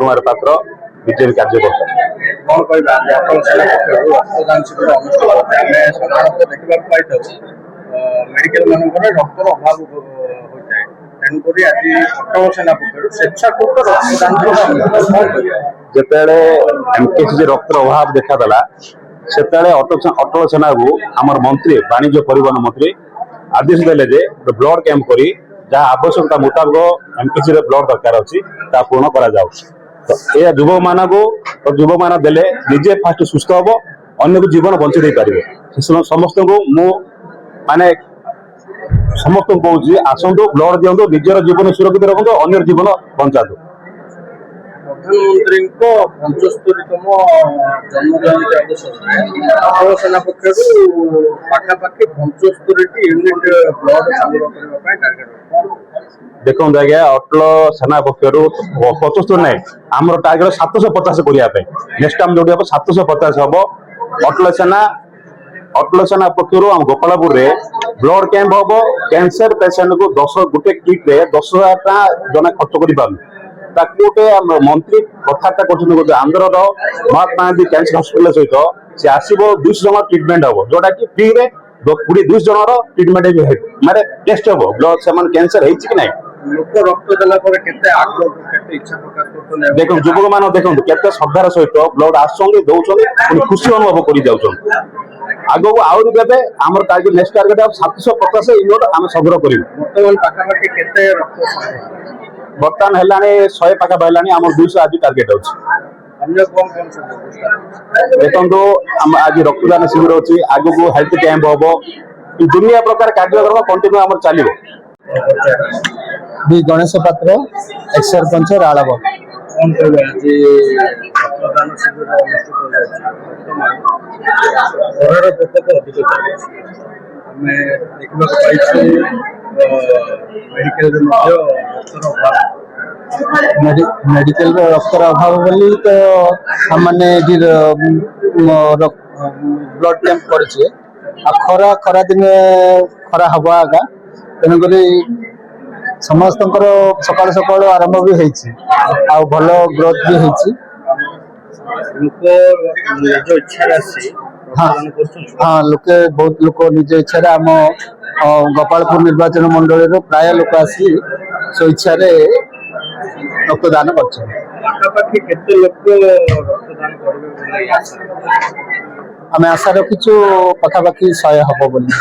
कुमार पात्र बीजेपी कार्यकर्ता कौन कहबा अपन सेना पक्षरु रक्तदान शिविर अनुष्ठित होता है साधारणतः देखा पाई मेडिकल मानकर रक्तर अभाव होता है तेणुक आज अटल सेना पक्षर स्वेच्छाकृत रक्तदान जिते एमकेसी रक्तर अभाव देखादेला से अटल सेना को आमर मंत्री वाणिज्य परिवहन मंत्री आदेश देले जे ब्लड कैंप करी जहाँ आवश्यकता मुताबक एमकेसी ब्लड दरकार अच्छी पूर्ण करा जाऊ तो यह युवक मान को युवक मान देले निजे फास्ट सुस्थ हम अन्य को जीवन बंचे दे पारे समस्त को मु माने समस्त कहूँ आसतु ब्लड दिंतु निजर जीवन सुरक्षित रखु अन्य जीवन बंचा दो प्रधानमंत्री 75तम जन्म जयंती अवसर अटल सेना पक्ष पाखापाखि 75 यूनिट ब्लड संग्रह करने टार्गेट देखो आज्ञा अटल सेना पक्ष 75 ना आम टार्गेट 750 करने नेक्स्ट टाइम जो 750 हम अटल सेना पक्ष गोपालपुर रे ब्लड कैंप हम कैंसर पेसेंट को 10 गोटे किट रे 10,000 टका जन खर्च कर पार गोटे मंत्री कथबार्ता कर आंध्र महात्मा गांधी कैंसर हॉस्पिटल सहित सी आसो 200 जन ट्रिटमेंट हम जोटा कि फ्री रे 200 जन ट्रिटमेंट माने टेस्ट हम ब्लड से कैंसर है कि नहीं लोक रक्त देला पर केते आग्रह केते इच्छा प्रकाश करते देखो युवक मान देखो केते श्रद्धार सहित ब्लड आसुंगी दौरान खुशी अनुभव कर जाऊँ आगो आहरी देवे आम टार्गेट नेक्स्ट टार्गेट 750 यूनिट आम संग्रह कर बर्तमान पाखापाखि केते रक्त बर्तमान है 100 पाखा पाइला आम 200 आज टार्गेट अच्छे देखो आज रक्तदान शिविर अच्छी आग को हेल्थ कैंप हम दुनिया प्रकार कार्यक्रम कंटिन्यू आम चलो बी गणेश पात्र एक्स सरपंच राड़ब कौन कहबा जे रक्तदान शिविर अनुष्ठित होकर प्रकोप अधिक हमें देखा पाई मेडिकल मेडिकल रक्तर अभाव बोली तो हमने ब्लड कैंप करे खरा खरा दिन खरा हवा आगा तेणुक समस्त सकाल सकाल आरंभ भी होती भल ग्रोथ भी होती हाँ लोके बहुत लोक निज इच्छा आम गोपालपुर निर्वाचन मंडल प्राय लोक आसी स्वेच्छा रक्तदान कर आम आशा रखीचु पखापाखि 100 हम बोली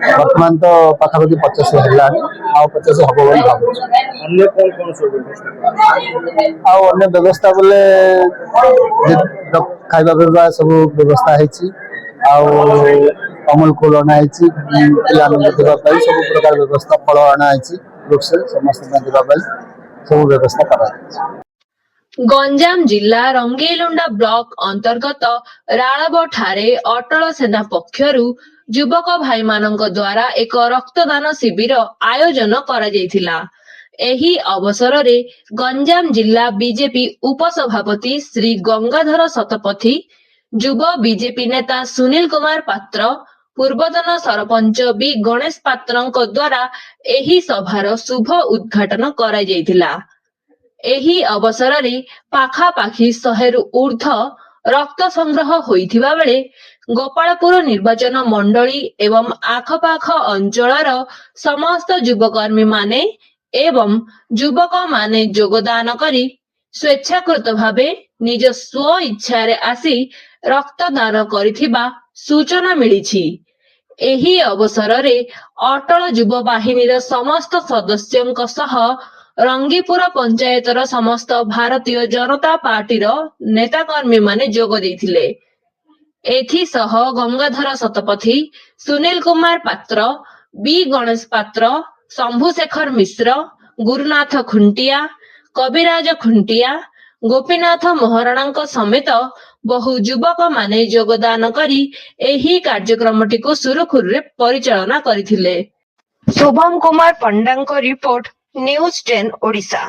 बर्तमान तो पखापाखि 50 है 50 हम बोली भाव अन्य व्यवस्था बोले खाଇବା ପିଇବା ସବୁ ବ୍ୟବସ୍ଥା ହେଇଛି अमूल कूल अणाई पिलाने देवाई सब प्रकार व्यवस्था फल अणाई फ्रुट्स समस्त देवाई सब व्यवस्था करा गंजाम जिला रंगेलुंडा ब्लॉक अंतर्गत राळब ठारे अटल सेना पक्षरु युवक भाई मानक द्वारा एक रक्तदान शिविर आयोजन करा जायथिला। एही अवसर रे गंजाम जिला बीजेपी उपसभापति श्री गंगाधर शतपथी, युव बीजेपी नेता सुनील कुमार पात्र, पूर्वतन सरपंच बी गणेश पात्रଙ୍କ द्वारा एही सभार शुभ उद्घाटन करा जायथिला। एही अवसर रे पाखापाखि 100 रु ऊर्ध्व रक्त संग्रह होइथिबा बेले गोपालपुर निर्वाचन मंडली एवं आखपाख अंचलर समस्त युवकर्मी माने एवं युवक माने योगदान करी स्वेच्छाकृत भावे निज स्व इच्छा रे आसी रक्तदान करिथिबा सूचना मिलिछि। एही अवसर रे अटल युव बाहिनीर समस्त सदस्यंक सह रंगीपुर पंचायतर समस्त भारतीय जनता पार्टीर नेताकर्मी माने जोग देथिले। एथि सह गंगाधर शतपथी, सुनील कुमार पात्र, बी गणेश पात्र, शंभुशेखर मिश्र, गुरुनाथ खुंटिया, कविराज खुंटिया, गोपीनाथ महाराणा समेत बहु युवक माने योगदान करी एही कार्यक्रमटी को सुरखुरुरे परिचालना करिथिले। शुभम कुमार पंडांको report, news 10 Odisha.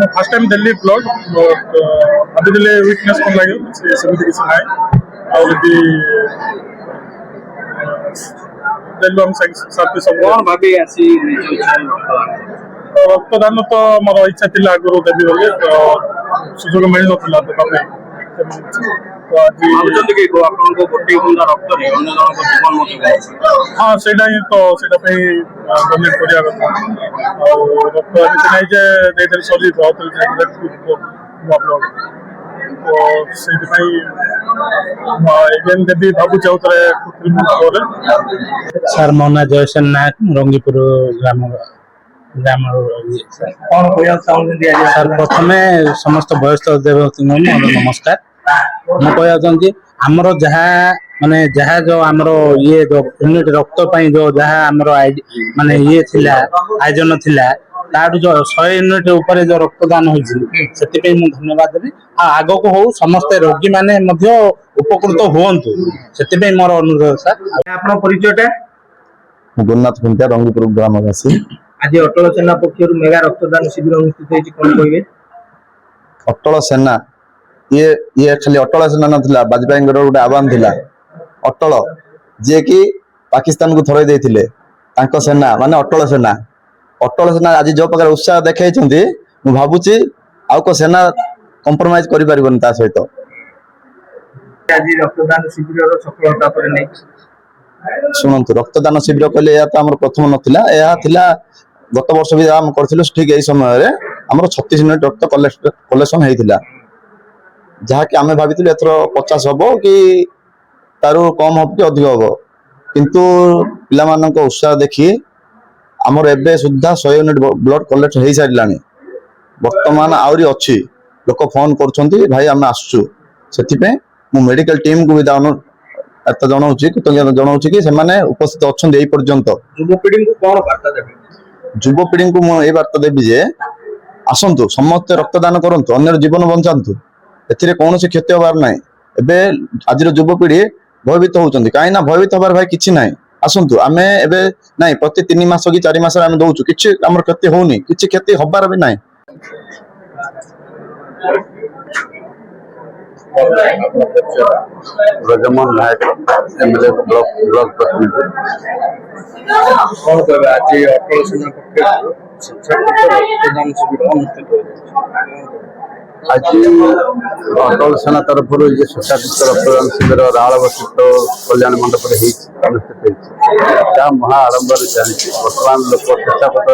First time Delhi blood अभी दिल्ली वीकनेस कौन लगे सेमती किसी ना और यदि ଦେଲୁ ଆମେ ସାଥି ସବୁ। କଣ ଭାବି ଆସି ରକ୍ତଦାନ ତ ମୋର ଇଚ୍ଛା ଥିଲା ଆଗରୁ ଦେବି ବୋଲି, ତ ସୁଯୋଗ ମିଳିନଥିଲା ଦେବା ପାଇଁ। ତ ଆଜି ଭାବୁଛନ୍ତି କି ଆପଣଙ୍କ ଗୋଟିଏ ବୁନ୍ଦା ରକ୍ତରେ ଅନ୍ୟ ଜଣଙ୍କ ଜୀବନ ମଧ୍ୟ ହଁ ସେଇଟା ହିଁ ତ, ସେଇଟା ପାଇଁ ଡୋନେଟ୍ କରିବା କଥା। ଆଉ ରକ୍ତ ଏମିତି ନାହିଁ ଯେ ଦେଇଦେଲେ ସରିଯିବ, ଆଉ ଥରେ ଯାଇକି ବ୍ଲଡ୍। ତ ସେଇଥିପାଇଁ ଏଗେନ୍ ଦେବି ଭାବୁଛି ଆଉ ଥରେ ପରେ। ସାର୍ ମୋ ନାଁ ଜୟସେନ ନାୟକ, ରଙ୍ଗିପୁର ଗ୍ରାମର କଣ କହିବାକୁ ଚାହୁଁଛନ୍ତି ଆଜି? ସାର୍ ପ୍ରଥମେ ସମସ୍ତ ବୟସ୍କ ଦେବତୀଙ୍କୁ ମୋର ନମସ୍କାର। ମୁଁ କହିବାକୁ ଚାହୁଁଛି ଆମର ଯାହା ଯୋଉ ଆମର ଯୋଉ ୟୁନିଟ୍ ରକ୍ତ ପାଇଁ ଯୋଉ ଯାହା ଆମର ଥିଲା ଆୟୋଜନ ଥିଲା, ତାଠୁ ଯୋଉ 100 ୟୁନିଟ୍ ଉପରେ ଯୋଉ ରକ୍ତଦାନ ହେଇଛି, ସେଥିପାଇଁ ମୁଁ ଧନ୍ୟବାଦ ଦେବି। ଆଉ ଆଗକୁ ହଉ ସମସ୍ତେ ରୋଗୀ ମାନେ ମଧ୍ୟ ଉପକୃତ ହୁଅନ୍ତୁ, ସେଥିପାଇଁ ମୋର ଅନୁରୋଧ ସାର୍। ଆପଣଙ୍କ ପରିଚୟଟା? ଗୁରୁନାଥ ଖୁଣ୍ଟିଆ, ରଙ୍ଗିପୁର ଗ୍ରାମବାସୀ। ଆଜି ଅଟଳ ସେନା ପକ୍ଷରୁ ମେଗା ରକ୍ତଦାନ ଶିବିର ଅନୁଷ୍ଠିତ ହେଇଛି, କଣ କହିବେ? ଅଟଳ ସେନା ଇଏ ଖାଲି ଅଟଳ ସେନା ନଥିଲା, ବାଜପେୟୀଙ୍କର ଗୋଟେ ଆହ୍ୱାନ ଥିଲା। ଅଟଳ ଯିଏକି ପାକିସ୍ତାନକୁ ଥରେଇ ଦେଇଥିଲେ, ତାଙ୍କ ସେନା ମାନେ ଅଟଳ ସେନା। ଅଟଳ ସେନା ଆଜି ଯୋଉ ପ୍ରକାର ଉତ୍ସାହ ଦେଖେଇଛନ୍ତି, ମୁଁ ଭାବୁଛି ଆଉ କୋଉ ସେନା କମ୍ପ୍ରମାଇଜ କରିପାରିବନି ତା ସହିତ। ଆଜି ରକ୍ତଦାନ ଶିବିରର ସଫଳତା ପରେ ନେଇ ଶୁଣନ୍ତୁ, ରକ୍ତଦାନ ଶିବିର କହିଲେ ଏହା ତ ଆମର ପ୍ରଥମ ନଥିଲା, ଏହା ଥିଲା ଗତ ବର୍ଷ ବି ଆମେ କରିଥିଲୁ। ଠିକ ଏଇ ସମୟରେ ଆମର 36 ୟୁନିଟ୍ ରକ୍ତ କଲେକ୍ସନ ହେଇଥିଲା, ଯାହାକି ଆମେ ଭାବିଥିଲୁ ଏଥର 50 ହବ କି ତାରୁ କମ ହବ କି ଅଧିକ ହବ, କିନ୍ତୁ ପିଲାମାନଙ୍କ ଉତ୍ସାହ ଦେଖି ଆମର ଏବେ ସୁଦ୍ଧା 100 ୟୁନିଟ୍ ବ୍ଲଡ କଲେକ୍ଟ ହେଇସାରିଲାଣି। ବର୍ତ୍ତମାନ ଆହୁରି ଅଛି, ଲୋକ ଫୋନ କରୁଛନ୍ତି ଭାଇ ଆମେ ଆସୁଛୁ। ସେଥିପାଇଁ ମୁଁ ମେଡିକାଲ ଟିମକୁ ବି ଜଣାଉଛି, କୃତଜ୍ଞତା ଜଣାଉଛି କି ସେମାନେ ଉପସ୍ଥିତ ଅଛନ୍ତି ଏଇ ପର୍ଯ୍ୟନ୍ତ। ଯୁବପିଢିଙ୍କୁ କଣ ବାର୍ତ୍ତା ଦେବେ? ଯୁବପିଢିଙ୍କୁ ମୁଁ ଏଇ ବାର୍ତ୍ତା ଦେବି ଯେ ଆସନ୍ତୁ, ସମସ୍ତେ ରକ୍ତଦାନ କରନ୍ତୁ, ଅନ୍ୟର ଜୀବନ ବଞ୍ଚାନ୍ତୁ, ଏଥିରେ କୌଣସି କ୍ଷତି ହବାର ନାହିଁ। ଏବେ ଆଜିର ଯୁବପିଢି ଭୟଭୀତ ହଉଛନ୍ତି, କାହିଁକି ନା ଭୟଭୀତ ହବାର ଭାଇ କିଛି ନାହିଁ। ଆସନ୍ତୁ, ଆମେ ଏବେ ନାଇଁ ପ୍ରତି 3 ମାସ କି 4 ମାସରେ ଆମେ ଦଉଛୁ, କିଛି ଆମର କ୍ଷତି ହଉନି, କିଛି କ୍ଷତି ହବାର ବି ନାହିଁ। ବ୍ରଜମୋହନ ନାୟକ, MLA ବ୍ଲକ ପ୍ରତିନିଧି। କଣ କହିବେ? ଆଜି ଅଟଳ ସେନା ପକ୍ଷରୁ ସ୍ୱେଚ୍ଛାକୃତ ରକ୍ତଦାନ ଶିବିର ଅନୁଷ୍ଠିତ ହୋଇଛି। ଆଜି ଅଟଳ ସେନା ତରଫରୁ ସ୍ୱେଚ୍ଛାକୃତ ରକ୍ତଦାନ ଶିବିର ରାଳବସ୍ତିତ କଲ୍ୟାଣ ମଣ୍ଡପରେ ଅନୁଷ୍ଠିତ ହେଇଛି, ଯାହା ମହା ଆଡମ୍ବରରେ ଚାଲିଛି। ବର୍ତ୍ତମାନ ଲୋକ ସ୍ୱେଚ୍ଛାକୃତ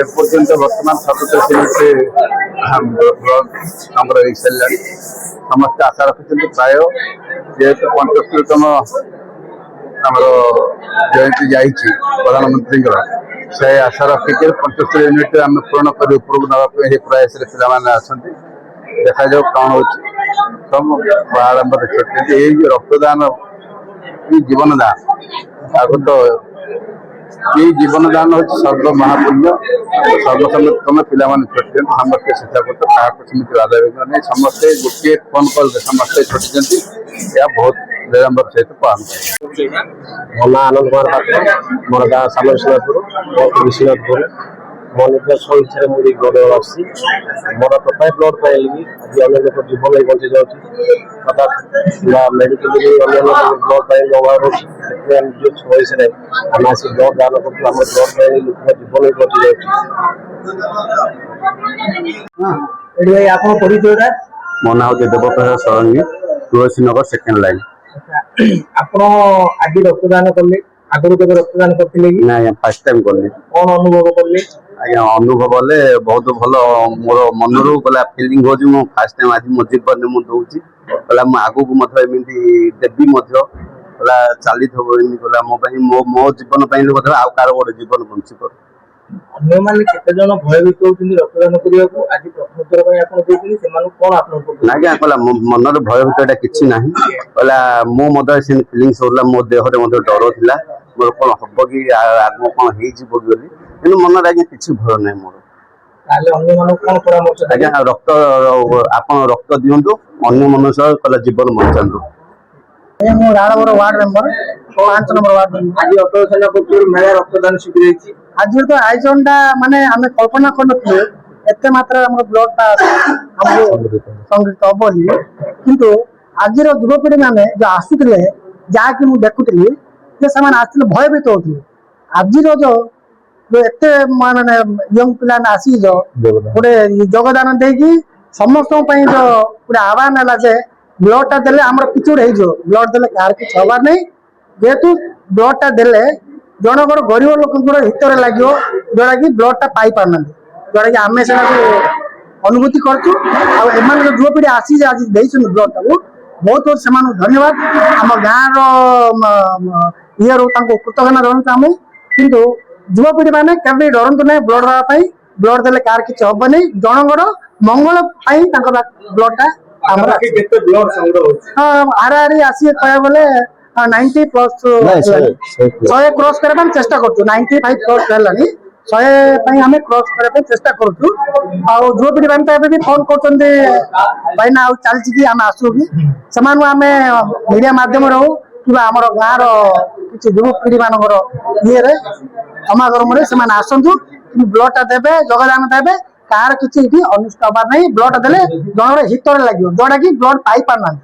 ଏପର୍ଯ୍ୟନ୍ତ ବର୍ତ୍ତମାନ 37 ୟୁନିଟ୍ ସଂଗ୍ରହ ହେଇସାରିଲାଣି। ସମସ୍ତେ ଆଶା ରଖିଛନ୍ତି, ପ୍ରାୟ ଯେହେତୁ 75ତମ ଆମର ଜୟନ୍ତୀ ଯାଇଛି ପ୍ରଧାନମନ୍ତ୍ରୀଙ୍କର, ସେ ଆଶା ରଖିକି 75 ୟୁନିଟ୍ ଆମେ ପୂରଣ କରି ଉପରକୁ ନେବା ପାଇଁ ଏହି ପ୍ରୟାସରେ ପିଲାମାନେ ଅଛନ୍ତି। ଦେଖାଯାଉ କଣ ହଉଛି। ଆଡ଼ମ୍ବରେ କରିଛନ୍ତି। ଏଇ ଯେ ରକ୍ତଦାନ ଜୀବନ ଦାନ, ଆଗ ତ ଏଇ ଜୀବନ ଦାନ ହଉଛି ସର୍ବ ମହାପୁଣ୍ୟ। ସର୍ବସମ୍ମତକ୍ରମେ ପିଲାମାନେ ଛୁଟିଛନ୍ତି, ସମସ୍ତେ ଶିକ୍ଷା କରୁଛନ୍ତି, କାହାକୁ ସେମିତି ବାଧା ବିଘ୍ନ ନାହିଁ। ସମସ୍ତେ ଗୋଟିଏ ଫୋନ କଲରେ ସମସ୍ତେ ଛୁଟିଛନ୍ତି, ଏହା ବହୁତ ବିଳମ୍ବର ସହିତ ପାଳନ କରେ। ମୋ ନାଁ ଆନନ୍ଦ କୁମାର ପାତ୍ର, ମୋର ଗାଁ ସାମରସିଂହପୁର, ବିଶ୍ୱନାଥପୁର। ମୋ ନିଜ ସ୍ୱଇଚ୍ଛାରେ ମୁଁ ଏଇ ବ୍ଲଡ୍ ଆସୁଛି। ମୋର ପ୍ରଥମେ ବ୍ଲଡ୍ ପାଇଲି, ଆଜି ଅନ୍ୟ ଲୋକ ଜୀବନ ବି ବଞ୍ଚି ଯାଉଛି। ହଠାତ୍ କିମ୍ବା ମେଡିକାଲରେ ଅନ୍ୟ ଲୋକ ବ୍ଲଡ୍ ପାଇଁ ଅଭାବ ରହୁଛି, ସେଥିପାଇଁ ନିଜ ସ୍ୱଇଚ୍ଛାରେ ଆମେ ଆସି ବ୍ଲଡ୍ ଦାନ କରୁଛୁ। ଆମ ବ୍ଲଡ୍ ପାଇଁ ଲୋକଙ୍କ ଜୀବନ ବି ବଞ୍ଚି ଯାଉଛି। ଏଠି ଭାଇ ଆପଣ ପରିଚୟଟା? ମୋ ନାଁ ହଉଛି ଦେବପ୍ରସାଦ ଷଡ଼ଙ୍ଗୀ, ତୁଳସୀନଗର 2nd ଲାଇନ୍। ଆପଣ ଆଜି ରକ୍ତଦାନ କଲେ, ଆଗରୁ କେବେ ରକ୍ତଦାନ କରିଥିଲେ କି? ନା ଆଜ୍ଞା, ଫାର୍ଷ୍ଟ ଟାଇମ୍ କଲି। କଣ ଅନୁଭବ କଲେ? ଆଜ୍ଞା, ଅନୁଭବ ହେଲେ ବହୁତ ଭଲ, ମୋର ମନରୁ ଗଲା ଫିଲିଙ୍ଗ ହଉଛି ମୁଁ ଫାର୍ଷ୍ଟ ଟାଇମ୍ ଆଜି ମୋ ଜୀବନରେ ମୁଁ ଦଉଛି। କହିଲା ମୁଁ ଆଗକୁ ମଧ୍ୟ ଏମିତି ଦେବି ମଧ୍ୟ, କହିଲା ଚାଲିଥିବ ଏମିତି, କହିଲା ମୋ ପାଇଁ ମୋ ଜୀବନ ପାଇଁ ମଧ୍ୟ ଆଉ କାହାର ଗୋଟେ ଜୀବନ ବଞ୍ଚିପାରୁ। ଅନ୍ୟମାନେ କେତେ ଜଣ ଭୟଭୀତ ହଉଛନ୍ତି ରକ୍ତଦାନ କରିବାକୁ, ଆଜି ପ୍ରଥମ ଥର ପାଇଁ ଆପଣ ଦେଇଛନ୍ତି, ସେମାନଙ୍କୁ କଣ ଆପଣଙ୍କୁ? ଆଜ୍ଞା, କହିଲା ମନରେ ଭୟଭୀତ ଏଟା କିଛି ନାହିଁ। କହିଲା ମୁଁ ମଧ୍ୟ ସେମିତି ଫିଲିଙ୍ଗସ୍ ହଉଥିଲା, ମୋ ଦେହରେ ମଧ୍ୟ ଡର ଥିଲା, ମୋର କଣ ହବ କି ଆଗକୁ କଣ ହେଇଯିବ କି ବୋଲି, କିନ୍ତୁ ମନରେ ଆଜ୍ଞା କିଛି ଭୟ ନାହିଁ ମୋର। ତାହେଲେ ଅନ୍ୟମାନଙ୍କୁ କଣ ପରାମର୍ଶ? ଆଜ୍ଞା, ଆପଣ ରକ୍ତ ଦିଅନ୍ତୁ, ଅନ୍ୟ ମନୁଷ୍ୟ କହିଲା ଜୀବନ ବଞ୍ଚାନ୍ତୁ। ମୁଁ Ranpur ward member, 5 number ward member. ଆଜି ଅଟଳ ସେନା ପକ୍ଷରୁ ମେଗା ରକ୍ତଦାନ ଶିବିର ହେଇଛି। ଆଜିର ତ ଆୟୋଜନଟା ମାନେ ଆମେ କଳ୍ପନା କରିନଥିଲୁ ଏତେ ମାତ୍ରାରେ ଆମର ବ୍ଲଡଟା ଆମକୁ ସଂଗୃହୀତ ହବ ବୋଲି, କିନ୍ତୁ ଆଜିର ଯୁବପିଢି ମାନେ ଯୋଉ ଆସୁଥିଲେ ଯାହାକି ମୁଁ ଦେଖୁଥିଲି ଯେ ସେମାନେ ଆସିଥିଲେ ଭୟଭୀତ ହଉଥିଲେ। ଆଜିର ଯୋଉ ଏତେ ମାନେ ୟଙ୍ଗ ପିଲାମାନେ ଆସିକି ଗୋଟେ ଯୋଗଦାନ ଦେଇକି ସମସ୍ତଙ୍କ ପାଇଁ ଗୋଟେ ଆହ୍ୱାନ ହେଲା ଯେ ବ୍ଲଡ ଟା ଦେଲେ ଆମର କିଛି ଗୋଟେ ହେଇଯିବ, ବ୍ଲଡ ଦେଲେ କାହାର କିଛି ହବାର ନାହିଁ। ଯେହେତୁ ବ୍ଲଡ ଟା ଦେଲେ ଜଣଙ୍କର ଗରିବ ଲୋକଙ୍କର ହିତରେ ଲାଗିବ, ଯୋଉଟା କି ବ୍ଲଡ ଟା ପାଇ ପାରୁନାହାନ୍ତି, ଯୋଉଟା କି ଆମେ ସେଟାକୁ ଅନୁଭୂତି କରୁଛୁ। ଆଉ ଏମାନଙ୍କ ଯୁବପିଢି ଆସିକି ଆଜି ଦେଇଛନ୍ତି ବ୍ଲଡ ଟାକୁ, ବହୁତ ବହୁତ ସେମାନଙ୍କୁ ଧନ୍ୟବାଦ। ଆମ ଗାଁର ଇଏରୁ ତାଙ୍କୁ କୃତଜ୍ଞତା ଜଣାଉଛୁ ଆମେ। କିନ୍ତୁ ଯୁବପିଢି ମାନେ କେବେ ଡରନ୍ତୁ ନାହିଁ ବ୍ଲଡ ଦେବା ପାଇଁ। ବ୍ଲଡ ଦେଲେ କାହାର କିଛି ହବନି, ଜଣଙ୍କର ମଙ୍ଗଳ ପାଇଁ ତାଙ୍କର ବ୍ଲଡ ଟା ଆମର କେତେ ବ୍ଲଡ ସଂଗ୍ରହ ହଉଛି? ହାରାହାରି ଆସିକି କହିବାକୁ ଗଲେ 90 ପ୍ଲସ୍ 100 କ୍ରସ୍ କରିବା ପାଇଁ ଚେଷ୍ଟା କରୁଛୁ। 95 ପ୍ଲସ୍ ହେଲାଣି, 100 ପାଇଁ ଆମେ କ୍ରସ୍ କରିବା ପାଇଁ ଚେଷ୍ଟା କରୁଛୁ। ଆଉ ଯୁବପିଢି ମାନେ ତ ଏବେ ବି ଫୋନ କରୁଛନ୍ତି ଭାଇନା ଆଉ ଚାଲିଛି କି ଆମେ ଆସୁ କି। ସେମାନଙ୍କୁ ଆମେ ମିଡିଆ ମାଧ୍ୟମରେ ହଉ କିମ୍ବା ଆମର ଗାଁର କିଛି ଯୁବପିଢି ମାନଙ୍କର ଇଏରେ ସମାଗମରେ ସେମାନେ ଆସନ୍ତୁ, ବ୍ଲଡ ଟା ଦେବେ, ଯୋଗଦାନ ଦେବେ। କାହାର କିଛି ଏଠି ଅନିଷ୍ଟ ହବାର ନାହିଁ। ବ୍ଲଡ ଦେଲେ ଜଣର ହିତରେ ଲାଗିବ, ଯୋଉଟା କି ବ୍ଲଡ ପାଇ ପାରୁନାହାନ୍ତି।